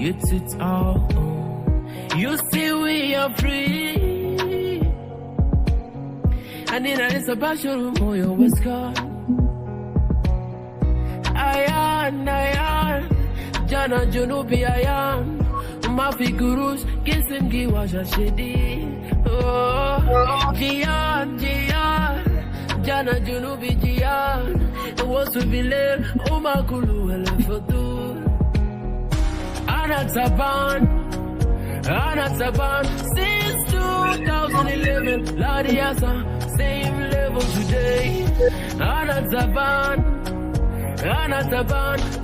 youth it's our own. You see we are free. And in a Sabasha Moyo was gone. Ayan, Jana Junubi Ayan. Mafi Gurus, Kisim Giwasha Shedi. Oh, Jian, Jana Junubi Jian. It was to be late, Umakulu Elefotu. Anataban, since 2011, Ladiasa, same level today. Anataban,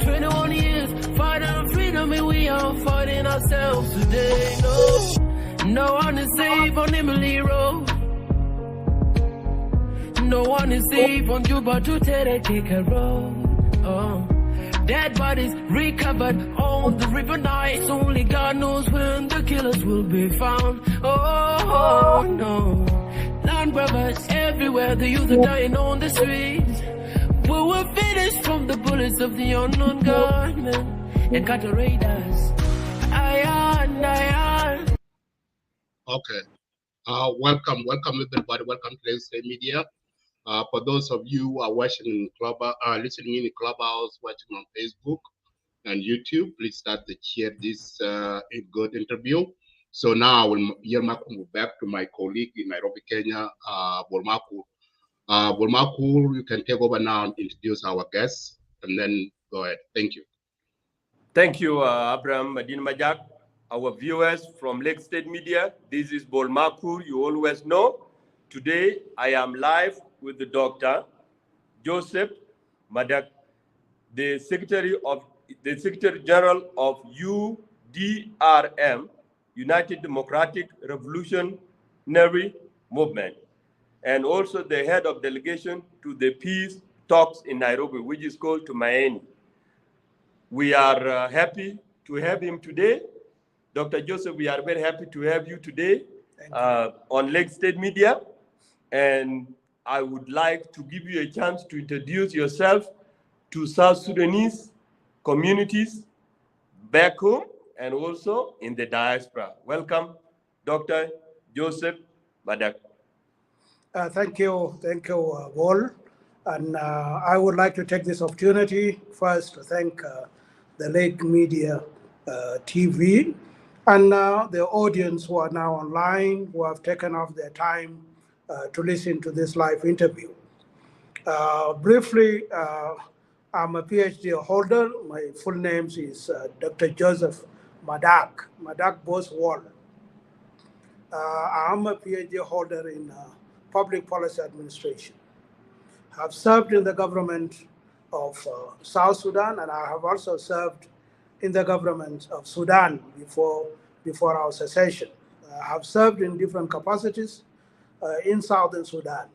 21 years, fighting freedom, and we are fighting ourselves today. No one is safe on Emily Road. No one is safe on Juba to Terekeka Road. Dead bodies recovered on the river Nice. Only God knows when the killers will be found. Oh no. Land grabbers everywhere, the youth are dying on the streets. We were finished from the bullets of the unknown gunmen and cattle raiders. Ayan. Okay. Welcome everybody. Welcome to Let's Say Media. For those of you who are watching in listening in the Clubhouse, watching on Facebook and YouTube, please start to share this good interview. So now I will move back to my colleague in Nairobi, Kenya, Bolmakur. Bolmakur, you can take over now and introduce our guests, and then go ahead. Thank you. Thank you, Abraham Madin Majak. Our viewers from Lake State Media, this is Bolmakur, you always know. Today, I am live with the Dr. Joseph Medak, the Secretary General of UDRM, United Democratic Revolutionary Movement, and also the head of delegation to the Peace Talks in Nairobi, which is called Tumaini. We are happy to have him today. Dr. Joseph, we are very happy to have you today on Lake State Media. And I would like to give you a chance to introduce yourself to South Sudanese communities back home and also in the diaspora. Welcome, Dr. Joseph Medak. Thank you, Wal. And I would like to take this opportunity first to thank the Lake Media TV and the audience who are now online, who have taken off their time to listen to this live interview. Briefly, I'm a PhD holder. My full name is Dr. Joseph Medak Both. I'm a PhD holder in public policy administration. I've served in the government of South Sudan, and I have also served in the government of Sudan before our secession. I have served in different capacities in Southern Sudan,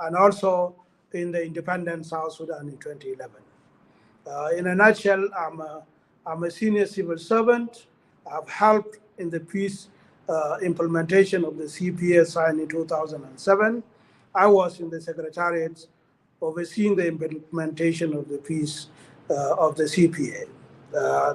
and also in the independent South Sudan in 2011. In a nutshell, I'm a senior civil servant. I've helped in the peace implementation of the CPA signed in 2007. I was in the Secretariat overseeing the implementation of the peace of the CPA.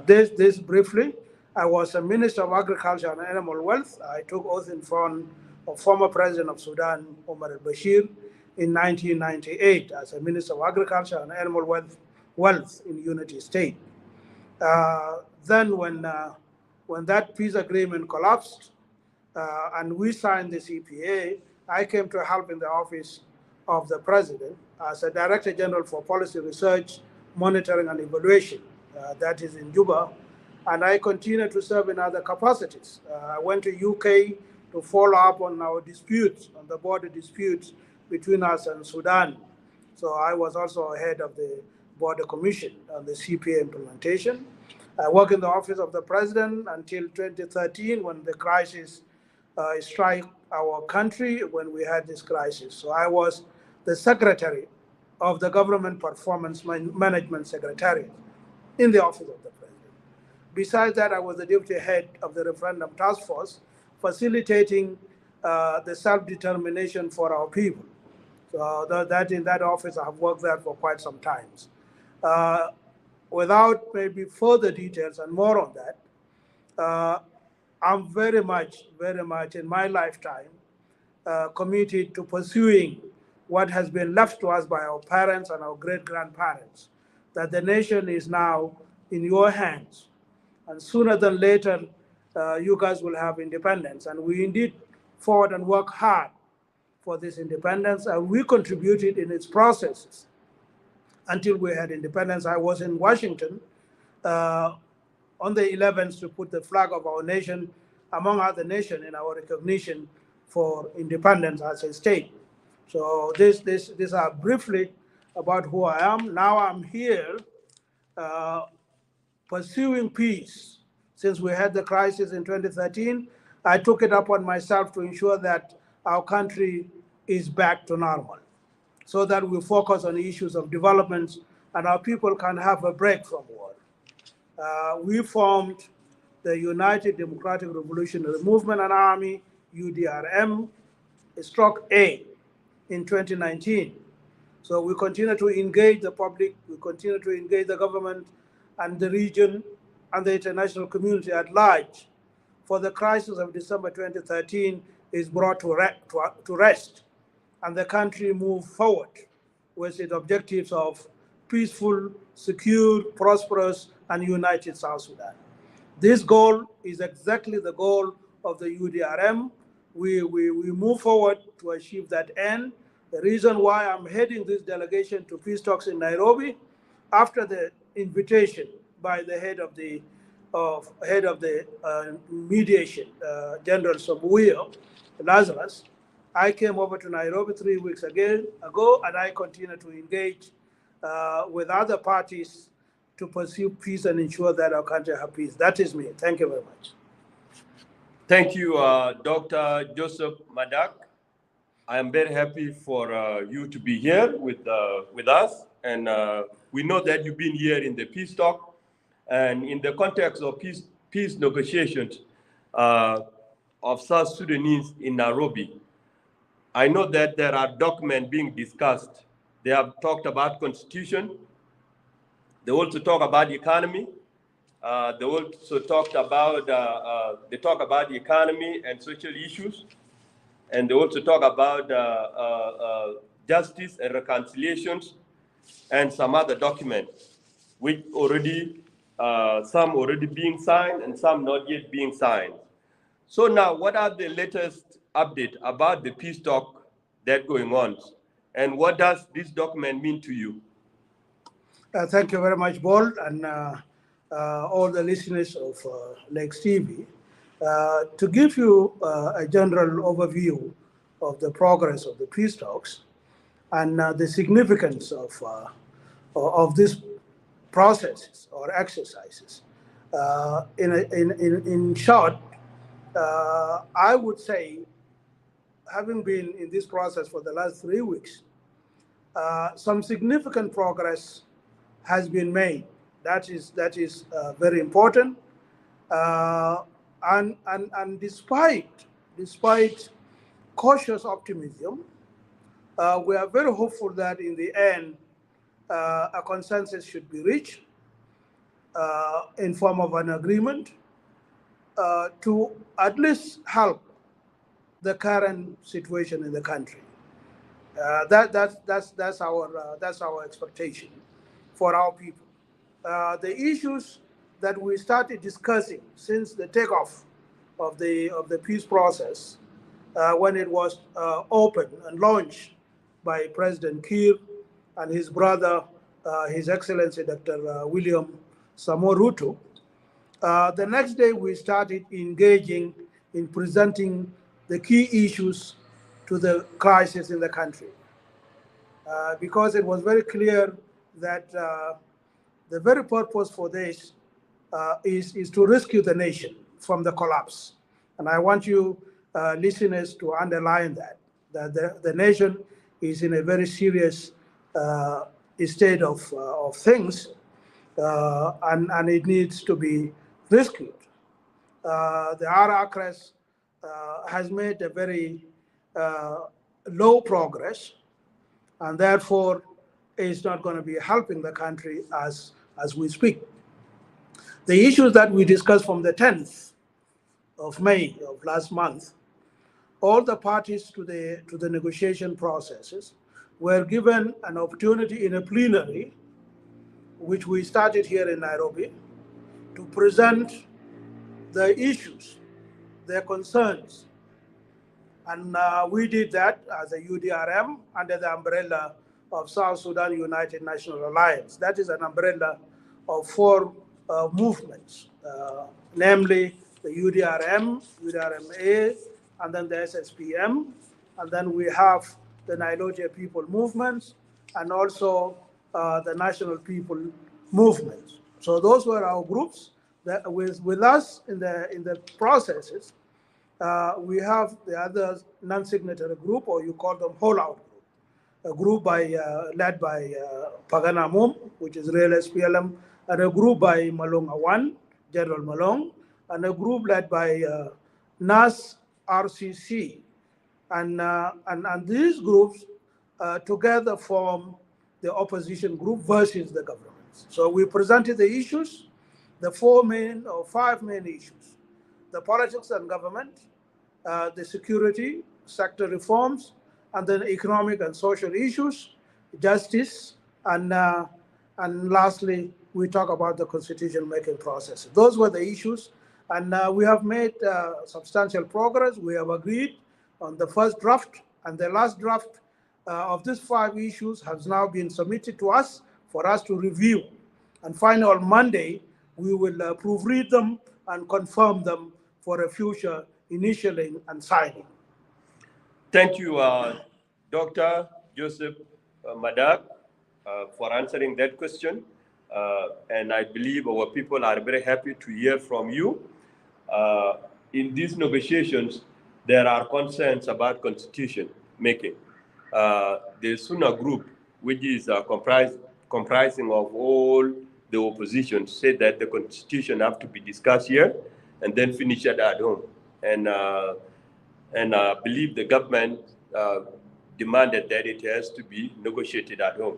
This briefly, I was a Minister of Agriculture and Animal Wealth. I took oath in front of former President of Sudan, Omar al-Bashir, in 1998 as a Minister of Agriculture and Animal Wealth in Unity State. Then when that peace agreement collapsed and we signed the CPA, I came to help in the office of the President as a Director General for Policy Research, Monitoring and Evaluation. That is in Juba. And I continue to serve in other capacities. I went to UK to follow up on our disputes, on the border disputes between us and Sudan. So I was also head of the Border Commission on the CPA implementation. I worked in the office of the President until 2013 when the crisis struck our country, when we had this crisis. So I was the Secretary of the Government Performance Management Secretariat in the office of the President. Besides that, I was the Deputy Head of the Referendum Task Force, facilitating the self-determination for our people. So that in that office, I have worked there for quite some time. without maybe further details and more on that, I'm very much in my lifetime committed to pursuing what has been left to us by our parents and our great-grandparents, that the nation is now in your hands. And sooner than later, you guys will have independence. And we indeed fought and worked hard for this independence, and we contributed in its processes until we had independence. I was in Washington on the 11th to put the flag of our nation among other nations in our recognition for independence as a state. So these are briefly about who I am. Now I'm here pursuing peace. Since we had the crisis in 2013, I took it upon myself to ensure that our country is back to normal, so that we focus on the issues of development and our people can have a break from war. We formed the United Democratic Revolutionary Movement and Army, UDRM, stroke A, in 2019. So we continue to engage the public, we continue to engage the government and the region and the international community at large, for the crisis of December 2013 is brought to rest, and the country move forward with its objectives of peaceful, secure, prosperous, and united South Sudan. This goal is exactly the goal of the UDRM. We move forward to achieve that end. The reason why I'm heading this delegation to Peace Talks in Nairobi, after the invitation by the head of the mediation, General Samuel Lazarus, I came over to Nairobi 3 weeks ago, and I continue to engage with other parties to pursue peace and ensure that our country has peace. That is me. Thank you very much. Thank you, Dr. Joseph Medak. I am very happy for you to be here with us. And we know that you've been here in the Peace Talk and in the context of peace negotiations of South Sudanese in Nairobi. I know that there are documents being discussed. They have talked about constitution. They also talk about the economy. They also talked about the economy and social issues, and they also talk about justice and reconciliations, and some other documents, which already some already being signed and some not yet being signed. So now, what are the latest update about the peace talk that's going on, and what does this document mean to you? Thank you very much, Bold, and all the listeners of Lex TV. To give you a general overview of the progress of the peace talks and the significance of these processes or exercises, in short, I would say, having been in this process for the last 3 weeks, some significant progress has been made. That is very important. And despite cautious optimism, we are very hopeful that in the end, a consensus should be reached in form of an agreement to at least help the current situation in the country. That's our expectation for our people. The issues that we started discussing since the takeoff of the peace process, when it was opened and launched by President Kiir and his brother, His Excellency Dr. William Samoei Ruto, the next day we started engaging in presenting the key issues to the crisis in the country, because it was very clear that the very purpose for this is to rescue the nation from the collapse. And I want you listeners to underline that the nation is in a very serious state of things, and it needs to be rescued. The RRCS has made a very low progress, and therefore is not going to be helping the country as as we speak. The issues that we discussed from the 10th of May of last month, all the parties to the negotiation processes were given an opportunity in a plenary, which we started here in Nairobi, to present the issues, their concerns. And we did that as a UDRM under the umbrella of South Sudan United National Alliance. That is an umbrella of 4 movements, namely the UDRM, UDRMA, and then the SSPM, and then we have the Nilotia People Movement, and also the National People Movement. So those were our groups. That with us in the processes, we have the other non-signatory group, or you call them holdout group, a group led by Pagana Mum, which is real SPLM, and a group by Malonga One, General Malong, and a group led by NAS RCC. And these groups together form the opposition group versus the government. So we presented the issues, the 5 main issues: the politics and government, the security sector reforms, and then economic and social issues, justice, and lastly, we talk about the constitution making process. Those were the issues, and we have made substantial progress. We have agreed on the first draft, and the last draft of these 5 issues has now been submitted to us for us to review. And finally, on Monday, we will proofread them and confirm them for a future initialing and signing. Thank you, Dr. Joseph Medak, for answering that question. And I believe our people are very happy to hear from you. In these negotiations, there are concerns about constitution making. The SUNNA group, which is comprising of all the opposition, said that the constitution have to be discussed here and then finished at home. And I believe the government demanded that it has to be negotiated at home.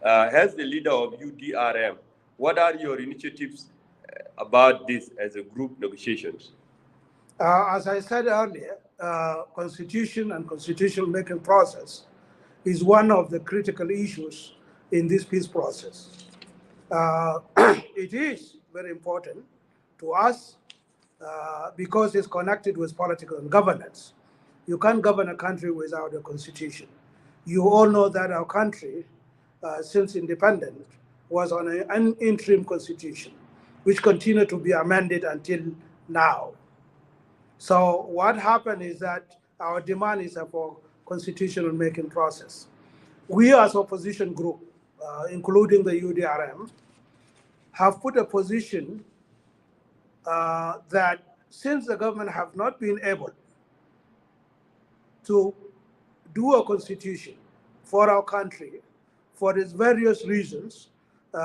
As the leader of UDRM, what are your initiatives about this as a group negotiations? As I said earlier, constitution and constitutional making process is one of the critical issues in this peace process. It is very important to us because it's connected with political and governance. You can't govern a country without a constitution. You all know that our country, since independence, was on an interim constitution, which continued to be amended until now. So what happened is that our demand is for constitutional making process. We as opposition group, including the UDRM, have put a position that since the government have not been able to do a constitution for our country for its various reasons,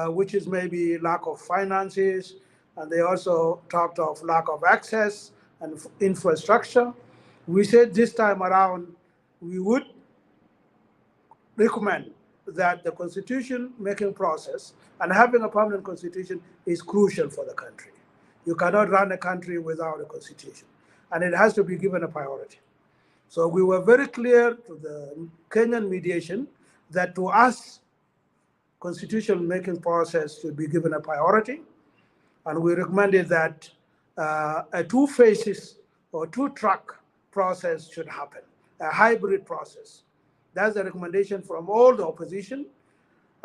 which is maybe lack of finances, and they also talked of lack of access and infrastructure. We said this time around we would recommend that the constitution making process and having a permanent constitution is crucial for the country. You cannot run a country without a constitution, and it has to be given a priority. So we were very clear to the Kenyan mediation that to us, constitutional making process should be given a priority, and we recommended that a 2 phases or 2-track process should happen, a hybrid process. That's the recommendation from all the opposition,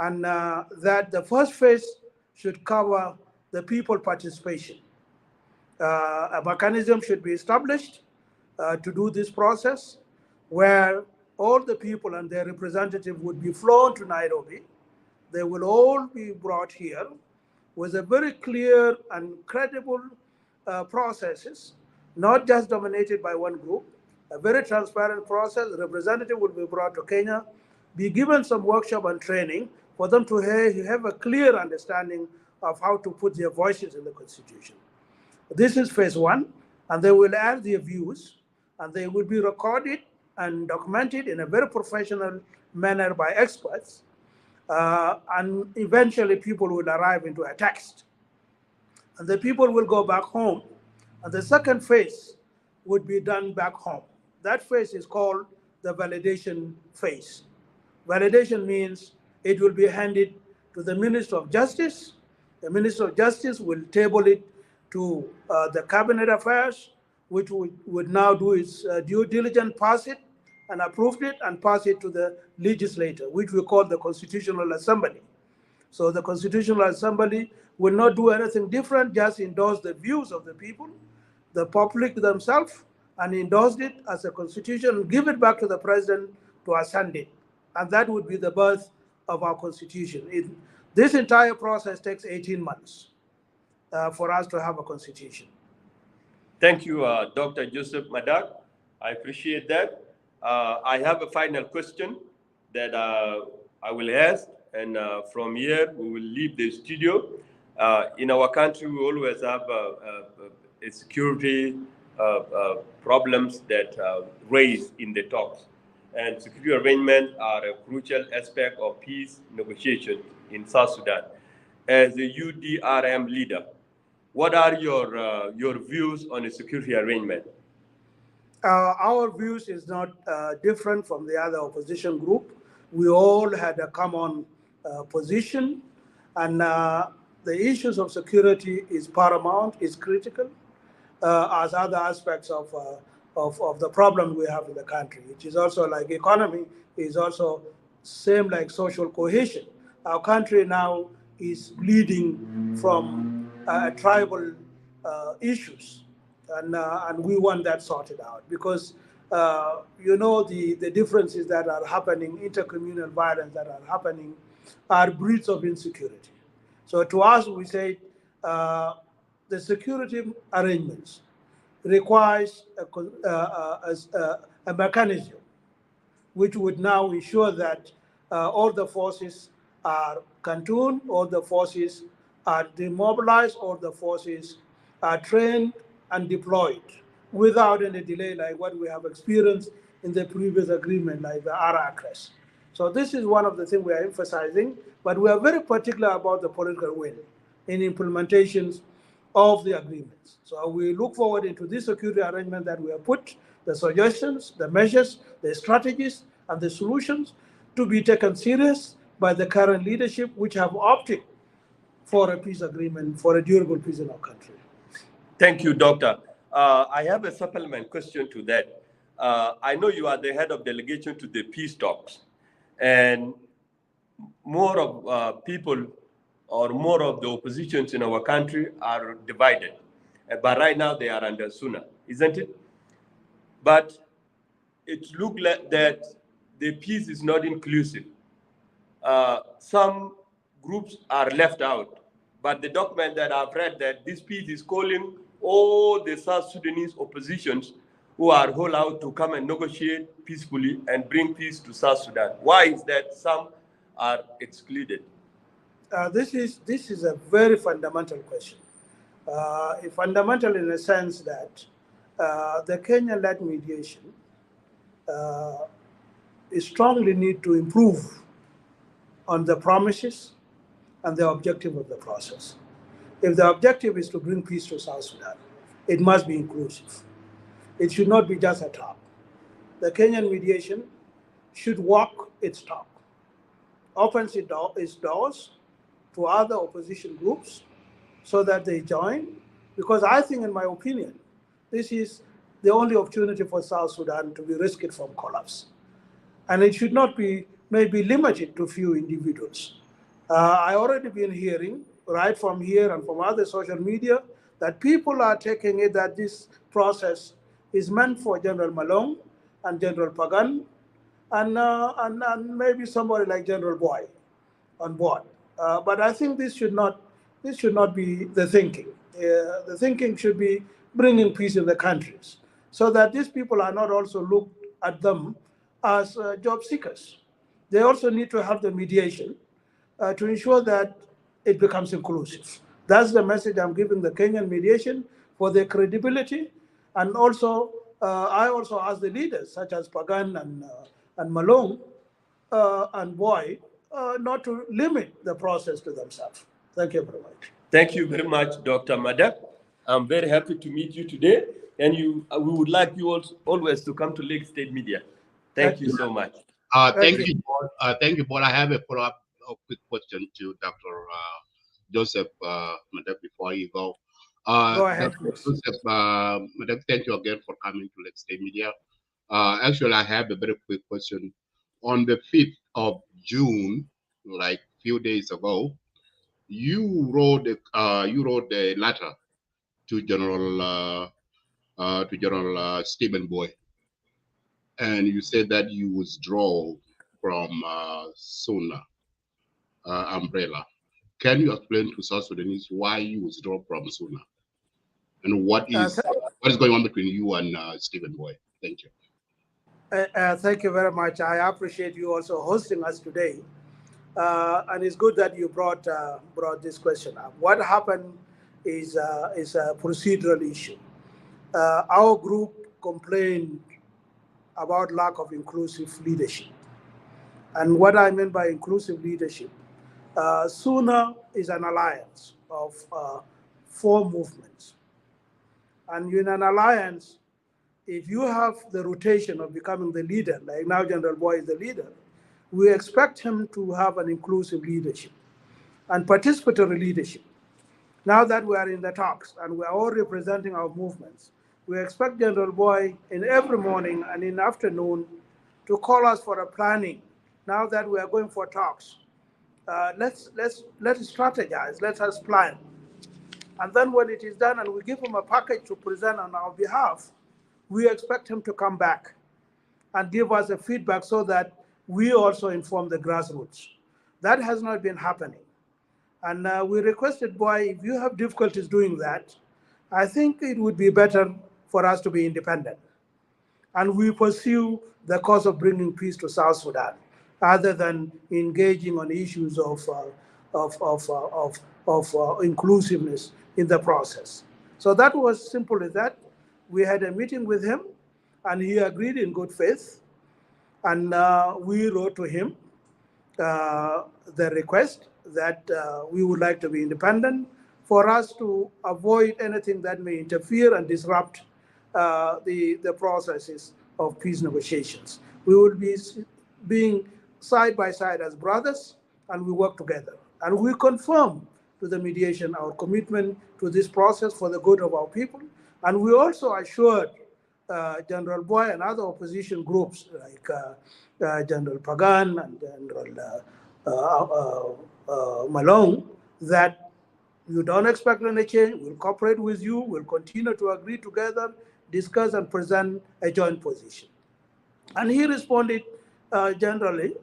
and that the first phase should cover the people participation. A mechanism should be established to do this process, where all the people and their representative would be flown to Nairobi. They will all be brought here with a very clear and credible processes, not just dominated by one group, a very transparent process. The representative will be brought to Kenya, be given some workshop and training for them to have a clear understanding of how to put their voices in the constitution. This is phase 1, and they will add their views, and they will be recorded and documented in a very professional manner by experts. and eventually people will arrive into a text. And the people will go back home. And the second phase would be done back home. That phase is called the validation phase. Validation means it will be handed to the Minister of Justice. The Minister of Justice will table it to the Cabinet Affairs, which would now do its due diligence, pass it, and approve it, and pass it to the legislature, which we call the Constitutional Assembly. So the Constitutional Assembly will not do anything different, just endorse the views of the people, the public themselves, and endorse it as a constitution, give it back to the president to assent it. And that would be the birth of our constitution. This entire process takes 18 months for us to have a constitution. Thank you, Dr. Joseph Medak. I appreciate that. I have a final question that I will ask, and from here we will leave the studio. In our country, we always have security problems that raise in the talks. And security arrangements are a crucial aspect of peace negotiations in South Sudan. As a UDRM leader, what are your views on a security arrangement? Our views is not different from the other opposition group. We all had a common position, and the issues of security is paramount, is critical, as other aspects of the problem we have in the country. It is also like economy, is also same like social cohesion. Our country now is bleeding from tribal issues, and we want that sorted out, because you know, the differences that are happening, intercommunal violence that are happening, are breeds of insecurity. So to us, we say the security arrangements requires a mechanism which would now ensure that all the forces are cantoned, all the forces are demobilized, all the forces are trained and deployed without any delay, like what we have experienced in the previous agreement, like the ARACRES. So this is one of the things we are emphasizing, but we are very particular about the political will in implementations of the agreements. So we look forward into this security arrangement that we have put, the suggestions, the measures, the strategies, and the solutions to be taken serious by the current leadership, which have opted for a peace agreement, for a durable peace in our country. Thank you, Doctor. I have a supplement question to that. I know you are the head of delegation to the peace talks, and more of people or more of the oppositions in our country are divided. But right now they are under SUNNA, isn't it? But it looks like that the peace is not inclusive. Some groups are left out, but the document that I've read, that this peace is calling all the South Sudanese oppositions who are whole out to come and negotiate peacefully and bring peace to South Sudan. Why is that some are excluded? This is a very fundamental question. Fundamental in the sense that the Kenya-led mediation strongly need to improve on the promises and the objective of the process. If the objective is to bring peace to South Sudan, it must be inclusive. It should not be just a talk. The Kenyan mediation should walk its talk, opens its doors to other opposition groups so that they join, because I think, in my opinion, this is the only opportunity for South Sudan to be rescued from collapse. And it should not be maybe limited to few individuals. I already been hearing, right from here and from other social media, that people are taking it that this process is meant for General Malone and General Pagan and maybe somebody like General Boy on board. But I think this should not be the thinking. The thinking should be bringing peace in the countries, so that these people are not also looked at them as job seekers. They also need to have the mediation to ensure that it becomes inclusive. That's the message I'm giving the Kenyan mediation for their credibility. And also, I also ask the leaders, such as Pagan and Malone and Boy, not to limit the process to themselves. Thank you very much. Thank you very much, Dr. Medak. I'm very happy to meet you today, and we would like you always to come to Lake State Media. Thank you so much. Thank you, Paul. Thank you, Paul. I have a follow-up, quick question to Dr. Joseph Medak before you go. Go ahead, please. Joseph Medak, thank you again for coming to Lake State Media. Actually, I have a very quick question. On the 5th of June, like a few days ago, you wrote a letter to General Stephen Boy, and you said that you withdraw from SUNNA umbrella. Can you explain to South Sudanese why you withdraw from SUNNA, and what is going on between you and Stephen Boy? Thank you. Thank you very much. I appreciate you also hosting us today, and it's good that you brought this question up. What happened is a procedural issue. Our group complained about lack of inclusive leadership, and what I mean by inclusive leadership, SUNNA is an alliance of 4 movements, and in an alliance, if you have the rotation of becoming the leader, like now General Boy is the leader, we expect him to have an inclusive leadership and participatory leadership. Now that we are in the talks and we are all representing our movements, we expect General Boy in every morning and in the afternoon to call us for a planning. Now that we are going for talks, let's strategize, let us plan. And then when it is done and we give him a package to present on our behalf, we expect him to come back and give us a feedback so that we also inform the grassroots. That has not been happening. And we requested, Boy, if you have difficulties doing that, I think it would be better for us to be independent. And we pursue the cause of bringing peace to South Sudan, other than engaging on issues of inclusiveness in the process. So that was simple as that. We had a meeting with him, and he agreed in good faith. And we wrote to him the request that we would like to be independent for us to avoid anything that may interfere and disrupt the processes of peace negotiations. We will be being side by side as brothers, and we work together. And we confirm to the mediation our commitment to this process for the good of our people. And we also assured General Boy and other opposition groups like General Pagan and General Malone that you don't expect any change. We'll cooperate with you. We'll continue to agree together, discuss, and present a joint position. And he responded generally.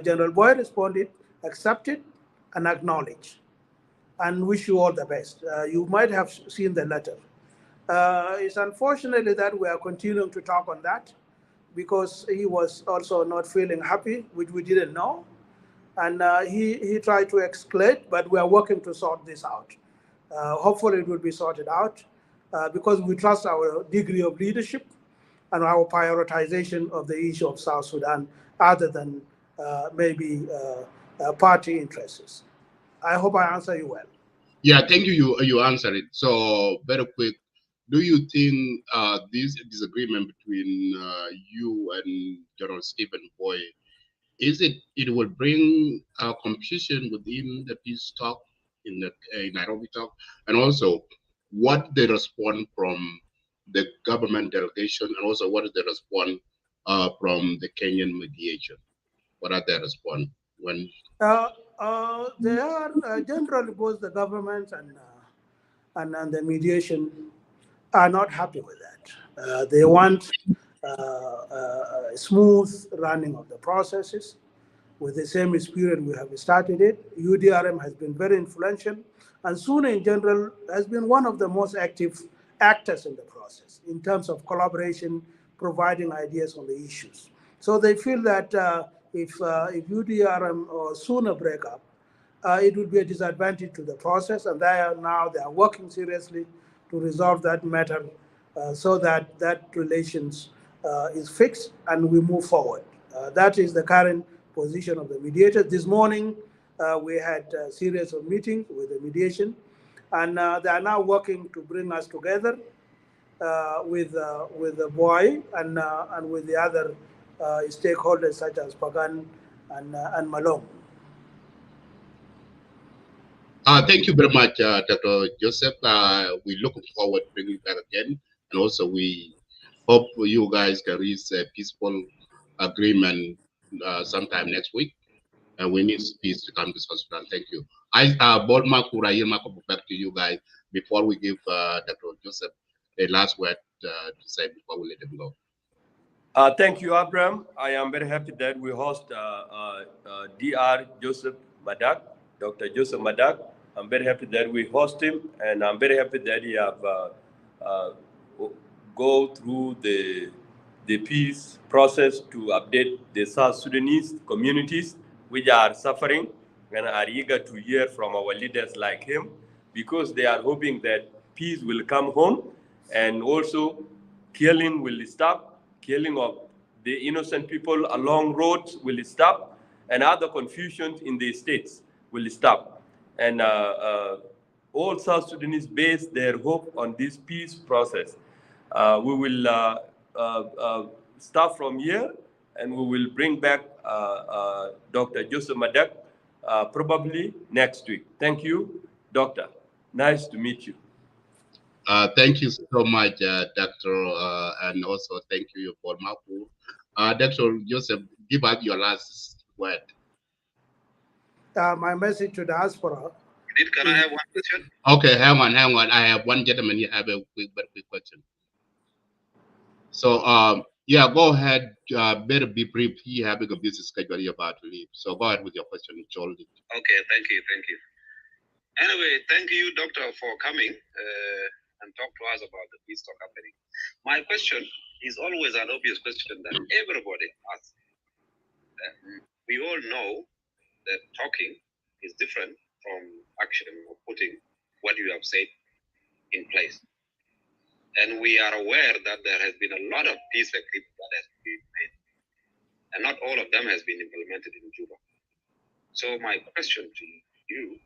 General Boy responded, accepted, and acknowledged, and wish you all the best. You might have seen the letter. It's unfortunately that we are continuing to talk on that because he was also not feeling happy, which we didn't know. And he tried to escalate, but we are working to sort this out. Hopefully it will be sorted out because we trust our degree of leadership and our prioritization of the issue of South Sudan other than maybe party interests. I hope I answer you well. Yeah, thank you. You answered it. So very quick. Do you think this disagreement between you and General Stephen Boy, it will bring competition within the peace talk in the Nairobi talk, and also what the response from the government delegation, and also what is the response from the Kenyan mediation? What are their response when? They are generally both the government and the mediation are not happy with that. They want smooth running of the processes with the same spirit we have started it. UDRM has been very influential, and SUNNA in general has been one of the most active actors in the process in terms of collaboration, providing ideas on the issues. So they feel that if UDRM or SUNNA break up, it would be a disadvantage to the process, and they are working seriously to resolve that matter so that relations is fixed and we move forward. That is the current position of the mediators. This morning, we had a series of meetings with the mediation, and they are now working to bring us together with the boy and with the other stakeholders such as Pagan and Malong. Thank you very much, Dr. Joseph. We're looking forward to bringing you back again. And also we hope you guys can reach a peaceful agreement sometime next week. And we need peace to come to South Sudan. Thank you. Back to you guys before we give Dr. Joseph a last word to say before we let him go. Thank you, Abraham. I am very happy that we host Dr. Joseph Medak, Dr. Joseph Medak. I'm very happy that we host him, and I'm very happy that he have go through the peace process to update the South Sudanese communities which are suffering and are eager to hear from our leaders like him, because they are hoping that peace will come home and also killing will stop, killing of the innocent people along roads will stop, and other confusions in the states will stop. And all South Sudanese base their hope on this peace process. We will start from here, and we will bring back Dr. Joseph Medak probably next week. Thank you, Doctor. Nice to meet you. Thank you so much, Doctor, and also thank you for Mapu. Dr. Joseph, give us your last word. My message to the diaspora. Can I have one question? Okay, hang on. I have one gentleman. You have a very quick question. So, yeah, go ahead. Better be brief. He having a busy schedule. You're about to leave. So go ahead with your question, Jolie. Okay, thank you. Anyway, thank you, Doctor, for coming and talk to us about the peace talk happening. My question is always an obvious question that everybody asks. We all know that talking is different from action or putting what you have said in place. And we are aware that there has been a lot of peace agreements that has been made, and not all of them has been implemented in Juba. So my question to you,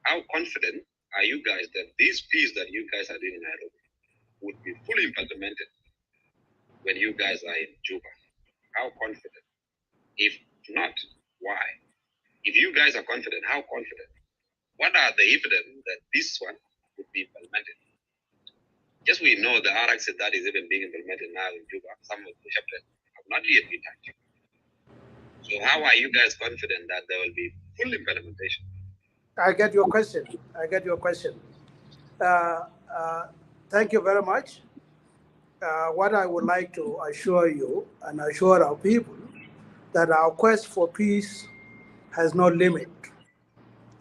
how confident are you guys that this peace that you guys are doing in Nairobi would be fully implemented when you guys are in Juba? How confident? If not, why? If you guys are confident, how confident? What are the evidence that this one would be implemented? Yes, we know the RX that is even being implemented now in Juba. Some of the chapters have not yet been touched. So how are you guys confident that there will be full implementation? I get your question. Thank you very much. What I would like to assure you and assure our people that our quest for peace has no limit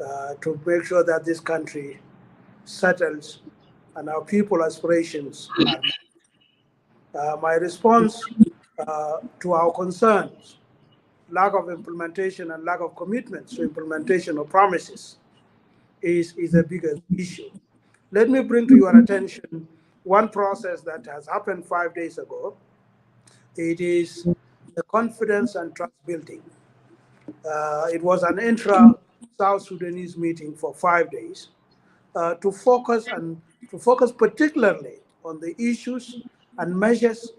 to make sure that this country settles and our people's aspirations are met. My response to our concerns, lack of implementation and lack of commitments to implementation of promises is a bigger issue. Let me bring to your attention one process that has happened 5 days ago. It is the confidence and trust building. It was an intra-South Sudanese meeting for 5 days to focus particularly on the issues and measures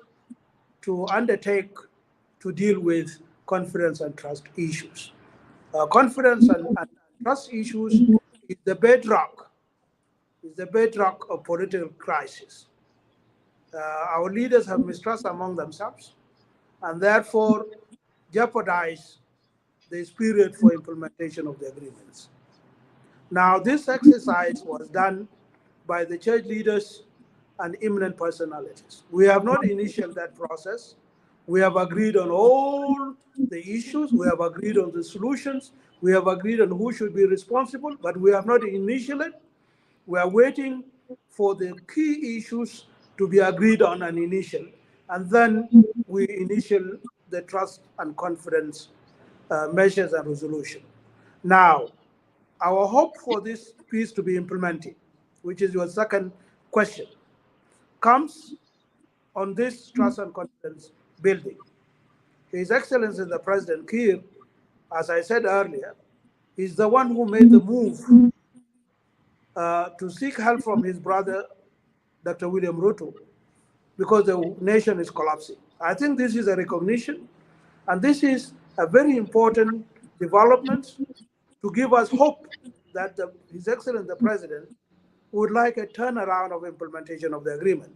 to undertake to deal with confidence and trust issues. Confidence and trust issues is the bedrock of political crisis. Our leaders have mistrust among themselves and therefore jeopardize the spirit for implementation of the agreements. Now, this exercise was done by the church leaders and eminent personalities. We have not initiated that process. We have agreed on all the issues. We have agreed on the solutions. We have agreed on who should be responsible, but we have not initiated. We are waiting for the key issues to be agreed on and initial, and then we initial the trust and confidence measures and resolution. Now, our hope for this peace to be implemented, which is your second question, comes on this trust and confidence building. His Excellency the President Kiir as I said earlier, is the one who made the move to seek help from his brother, Dr. William Ruto, because the nation is collapsing. I think this is a recognition, and this is a very important development to give us hope that His Excellency the President would like a turnaround of implementation of the agreement.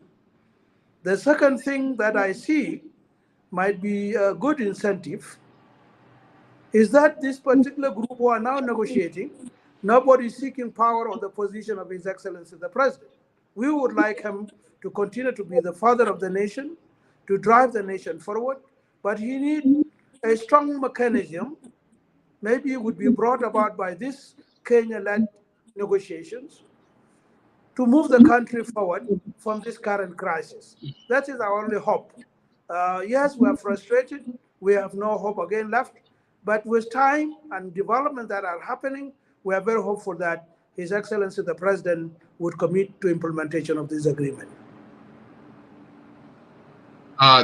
The second thing that I see might be a good incentive is that this particular group who are now negotiating, nobody is seeking power or the position of His Excellency the President. We would like him to continue to be the father of the nation, to drive the nation forward, but he needs a strong mechanism. Maybe it would be brought about by this Kenya-led negotiations to move the country forward from this current crisis. That is our only hope. Yes, we are frustrated. We have no hope again left. But with time and development that are happening, we are very hopeful that His Excellency the President would commit to implementation of this agreement.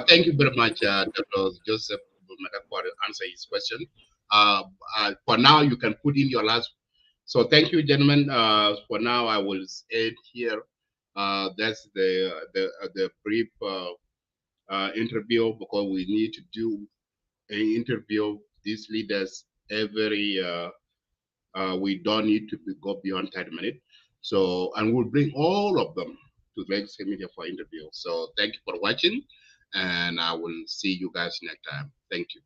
Thank you very much, Dr. Joseph, for answering his question. For now, you can put in your last. So thank you, gentlemen. For now, I will end here. That's the brief interview, because we need to do an interview these leaders every. We don't need to go beyond 30 minutes. So, and we'll bring all of them to Legacy Media for interview. So thank you for watching, and I will see you guys next time. Thank you.